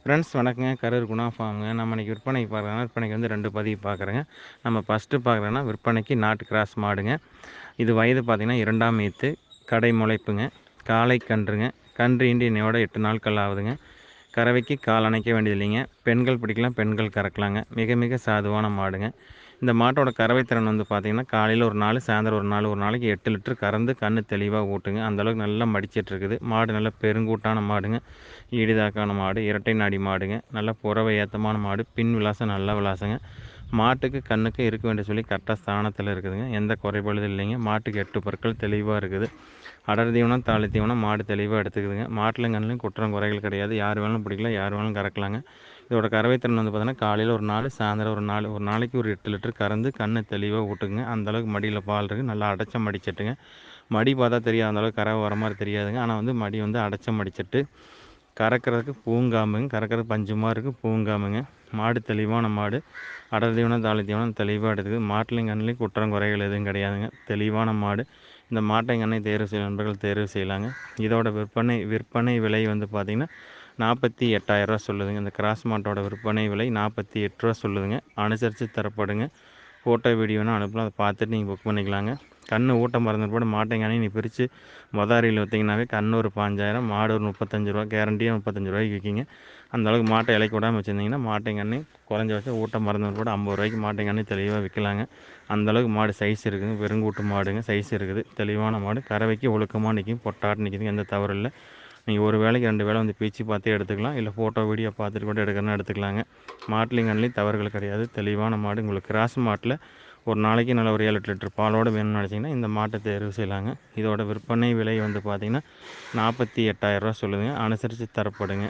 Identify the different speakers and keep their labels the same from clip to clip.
Speaker 1: Friends வணக்கங்க. கரூர் குணா ஃபார்முங்க. நம்ம இன்றைக்கி விற்பனைக்கு பார்க்குறோன்னா விற்பனைக்கு வந்து 2 பதிவு பார்க்குறேங்க. நம்ம ஃபஸ்ட்டு பார்க்குறோன்னா விற்பனைக்கு நாட்டு கிராஸ் மாடுங்க. இது வயது பார்த்திங்கன்னா 2ஆம் ஈத்து, கடை முளைப்புங்க, காளை கன்றுங்க. கன்று ஈண்டு இன்னையோட 8 நாட்கள் ஆகுதுங்க. கறவைக்கு கால் அணைக்க வேண்டியது இல்லைங்க. பெண்கள் பிடிக்கலாம், பெண்கள் கறக்கலாங்க. மிக மிக சாதுவான மாடுங்க. இந்த மாட்டோட கறவை திறன் வந்து பார்த்திங்கன்னா காலையில் ஒரு நாள், சாயந்தரம் ஒரு நாள், ஒரு நாளைக்கு 8 லிட்டர் கறந்து கன்று தெளிவாக ஊட்டுங்க. அந்தளவுக்கு நல்லா மடிச்சிட்ருக்குது. மாடு நல்லா பெருங்கூட்டான மாடுங்க. ஈடுதாக்கான மாடு, இரட்டை நாடி மாடுங்க. நல்லா புறவை ஏற்றமான மாடு, பின் விலாசம் நல்ல விலாசங்க. மாட்டுக்கு கண்ணுக்கு இருக்க வேண்டிய சொல்லி கரெக்டாக ஸ்தானத்தில் இருக்குதுங்க. எந்த குறைபாடும் இல்லைங்க. மாட்டுக்கு 8 பற்கள் தெளிவாக இருக்குது. அடர் தீவனம், தாளி தீவனம் மாடு தெளிவாக எடுத்துக்குதுங்க. மாட்டிலும் கண்ணுலையும் குற்றம் குறைகள் கிடையாது. யார் வேணாலும் பிடிக்கலாம், யார் வேணாலும் கறக்கலாங்க. இதோட கறவைத்திறன் வந்து பார்த்தீங்கன்னா காலையில் ஒரு நாள், சாயந்தரம் ஒரு நாள், ஒரு நாளைக்கு ஒரு 8 லிட்டர் கறந்து கன்று தெளிவாக ஊட்டுங்க. அந்தளவுக்கு மடியில் பால் இருக்குது. நல்லா அடைச்ச மடிச்சட்டுங்க. மடி பார்த்தா தெரியாது, அந்தளவுக்கு கறவை வர மாதிரி தெரியாதுங்க. ஆனால் வந்து மடி வந்து அடைச்ச மடிச்சட்டு. கறக்கிறதுக்கு பூங்காம்புங்க. கறக்கிறது பஞ்சுமாக இருக்குது, பூங்காம்புங்க. மாடு தெளிவான மாடு. அடர் தீவனம், தாளி தீவனம் தெளிவாக எடுத்துக்குது. மாட்டிலையும் கண்ணுலையும் குற்றம் குறைகள் எதுவும் கிடையாதுங்க. தெளிவான மாடு. இந்த மாட்டை கண்ணை தேர்வு செய்ய நண்பர்கள் தேர்வு செய்யலாங்க. இதோட விற்பனை விலை வந்து பார்த்திங்கன்னா 48,000 சொல்லுதுங்க. இந்த கிராஸ் மாட்டோட விற்பனை விலை 48 சொல்லுதுங்க. அனுசரித்து தரப்படுங்க. ஃபோட்டோ வீடியோனா அனுப்பலாம். அதை பார்த்துட்டு நீங்கள் புக் பண்ணிக்கலாங்க. கன்று ஊட்ட மருந்து போட மாட்டைங்கானே நீ பிரித்து மொதாரியில் விற்றிங்கனாவே கன்று ஒரு 5,000, மாடு ஒரு 35 கேரண்டியாக 35 விற்கிங்க. அந்தளவுக்கு மாட்டை இலைக்கு விடாமல் வச்சுருந்தீங்கன்னா மாட்டைங்கண்ணி குறைஞ்ச வச்சு ஊட்ட மருந்து போட 50 மாட்டைங்கண்ணி தெளிவாக விற்கலாங்க. அந்தளவுக்கு மாடு சைஸ் இருக்குதுங்க. பெருங்கூட்டு மாடுங்க, சைஸ் இருக்குது. தெளிவான மாடு. கறவைக்கு ஒழுக்கமாக நிற்கும், பொட்டாட்டு நிற்கிதுங்க. எந்த தவறு இல்லை. நீங்கள் ஒரு வேளைக்கு 2 வேளை வந்து பீச்சு பார்த்தே எடுத்துக்கலாம். இல்லை ஃபோட்டோ வீடியோ பார்த்துட்டு கூட எடுக்கணும்னா எடுத்துக்கலாங்க. மாட்டுலையும் கண்ணுலையும் தவறுகள் கிடையாது. தெளிவான மாடு. உங்களுக்கு கிராஸ் மாட்டில் ஒரு நாளைக்கு நல்ல ஒரு 7-8 லிட்டர் பாலோடு வேணும்னு நினச்சிங்கன்னா இந்த மாட்டை தேர்வு செய்யலாங்க. இதோட விற்பனை விலை வந்து பார்த்திங்கன்னா 48,000 சொல்லுதுங்க. அனுசரித்து தரப்படுங்க.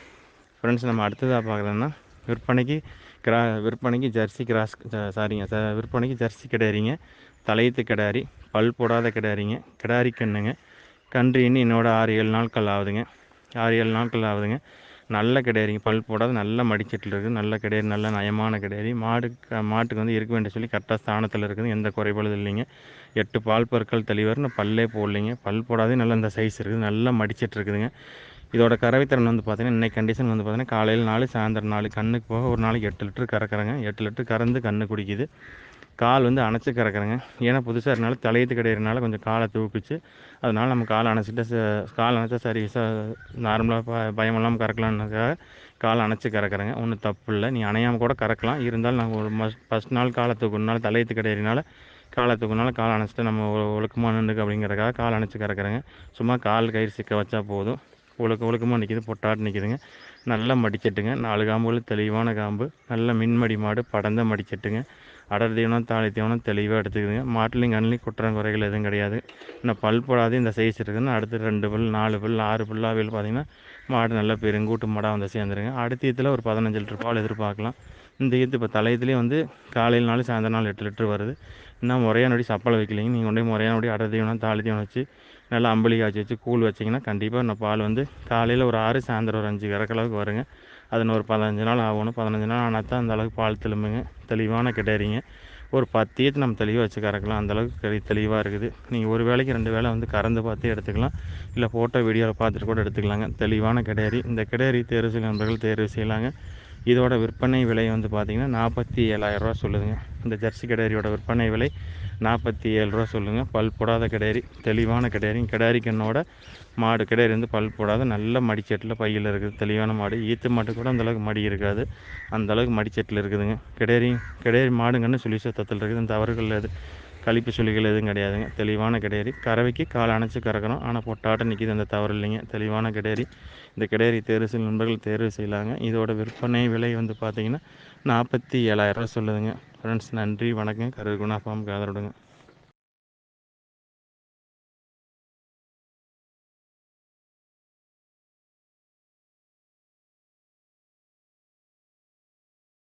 Speaker 1: ஃப்ரெண்ட்ஸ் நம்ம அடுத்ததாக பார்க்குறோன்னா விற்பனைக்கு ஜெர்சி கிராஸ் விற்பனைக்கு ஜெர்சி கிடாரிங்க. தலையத்து கிடாரி, பல் போடாத கிடாரிங்க. கிடாரி கண்ணுங்க. கன்று இன்னோட 6-7 நாட்கள் ஆகுதுங்க. 6-7 நாட்கள் ஆகுதுங்க. நல்ல கிடாரிங்க. பல் போடாத நல்ல மடிச்சட்டில் இருக்குது. நல்ல கிடாரி, நல்ல நயமான கிடாரி. மாட்டுக்கு வந்து இருக்க வேண்டிய சொல்லி கரெக்டாக ஸ்தானத்தில் இருக்குது. எந்த குறைபாடும் இல்லைங்க. 8 பால் பற்கள் தெளிவாக இன்னும் பல்லே போடலைங்க. பல் போடாதே நல்ல இந்த சைஸ் இருக்குது. நல்லா மடிச்சிட்டு இருக்குதுங்க. இதோட கறவைத்திறன் வந்து பார்த்திங்கன்னா இன்றைக்கி கண்டிஷன் வந்து பார்த்திங்கன்னா காலையில் 4, சாயந்தரம் 4 கண்ணுக்கு போக ஒரு நாளைக்கு 8 லிட்டர் கறக்குறேங்க. 8 லிட்டர் கறந்து கன்று குடிக்குது. கால் வந்து அணைச்சி கறக்குறேங்க. ஏன்னா புதுசாக இருந்தாலும் தலையத்து கிடையிறனால கொஞ்சம் காலை தூக்குச்சு. அதனால் நம்ம காலை அணைச்சிட்டு கால் அணைச்சா சரி நார்மலாக பயம் கறக்கலான்னுக்காக காலை அணைச்சி கறக்குறேங்க. ஒன்றும் தப்பு இல்லை. நீ அணையாமல் கூட கறக்கலாம். இருந்தாலும் நாங்கள் ஒரு ஃபஸ்ட் நாள் காலை தூக்குனால தலையத்து கிடையிறனால காலை தூக்குனால காலை அணைச்சிட்டு நம்ம ஒழுக்கமாக நின்றுக்கு அப்படிங்கிறக்காக கால் அணைச்சி கறக்குறேங்க. சும்மா கால் கயிறு சிக்க வச்சா போதும். ஒழுக்கமாக நிற்கிது, பொட்டாட்டு நிற்கிதுங்க. நல்ல மடிச்சட்டுங்க. 4 காம்புகள் தெளிவான காம்பு. நல்ல மின்மடி மாடு, படந்த மடிச்சட்டுங்க. அடர் தீவனம், தாளி தீவனம் தெளிவாக எடுத்துக்குதுங்க. மாட்டுலையும் கண்ணுலையும் குற்றம் குறைகள் எதுவும் கிடையாது. இன்னும் பல் போடாது இந்த சைஸ் இருக்குதுன்னு அடுத்து 2 பல், 4 பல், 6 பல்லாவில் பார்த்திங்கன்னா மாடு நல்ல பெருங்கூட்டு மாடாக வந்து சேர்ந்துருங்க. அடுத்த ஈத்தில் ஒரு 15 லிட்டர் பால் எதிர்பார்க்கலாம். இந்த ஈத்து இப்போ தலையத்துலேயே வந்து காலையில் 4, சாயந்தரம் 4 8 லிட்டர் வருது. இன்னும் முறையான நொடி சப்பளை வைக்கலைங்க. நீங்கள் கொண்டு போய் முறையான நொடி அடர் தீவனம், தாளி தீவனம் வச்சு நல்லா அம்பளி காய்ச்சி வச்சு கூழ் வச்சிங்கன்னா கண்டிப்பாக இந்த பால் வந்து காலையில் ஒரு 6, சாயந்தரம் ஒரு 5 கறக்க வருங்க. அது இன்னும் ஒரு 15 நாள் ஆகணும். 15 நாள் ஆனால் தான் அந்தளவுக்கு பால் திரும்புங்க. தெளிவான கிடாரிங்க. ஒரு 10 ஈத்து நம்ம தெளிவாக வச்சு கறக்கலாம். அந்தளவுக்கு தெளிவாக இருக்குது. நீங்கள் ஒரு வேளைக்கு 2 வேளை வந்து கறந்து பார்த்து எடுத்துக்கலாம். இல்லை ஃபோட்டோ வீடியோவில் பார்த்துட்டு கூட எடுத்துக்கலாங்க. தெளிவான கிடாரி. இந்த கிடாரி தேர்வு செய்ய நண்பர்கள் தேர்வு செய்யலாங்க. இதோட விற்பனை விலை வந்து பார்த்திங்கன்னா 47,000 சொல்லுதுங்க. இந்த ஜெர்சி கிடாரியோட விற்பனை விலை 47 சொல்லுங்க. பல் போடாத கிடாரி, தெளிவான கிடாரி. கிடாரி கண்ணோட மாடு. கிடாரி வந்து பல் போடாத நல்ல மடிச்சட்டில் பையில் இருக்குது. தெளிவான மாடு. ஈத்து மாட்டு கூட அந்தளவுக்கு மடி இருக்காது. அந்தளவுக்கு மடிச்சட்டில் இருக்குதுங்க. கிடாரி மாடுங்கன்னு சொல்லி சத்தத்தில் இருக்குது. இந்த தவறுகள் எது கழிப்பு சுழிகள் எதுவும் கிடையாதுங்க. தெளிவான கிடாரி. கறவைக்கு கால் அணைச்சி கறக்கணும். ஆனால் பொட்டாட்டம் நிற்கிது. அந்த தவறு இல்லைங்க. தெளிவான கிடாரி. இந்த கிடாரி தேர்வு செய்யும் நண்பர்கள் தேர்வு செய்யலாங்க. இதோட விற்பனை விலை வந்து பார்த்திங்கன்னா 47,000 சொல்லுதுங்க. ஃப்ரெண்ட்ஸ் நன்றி, வணக்கம். கரூர் குணா ஃபார்முக்கு ஆதரவுடுங்க.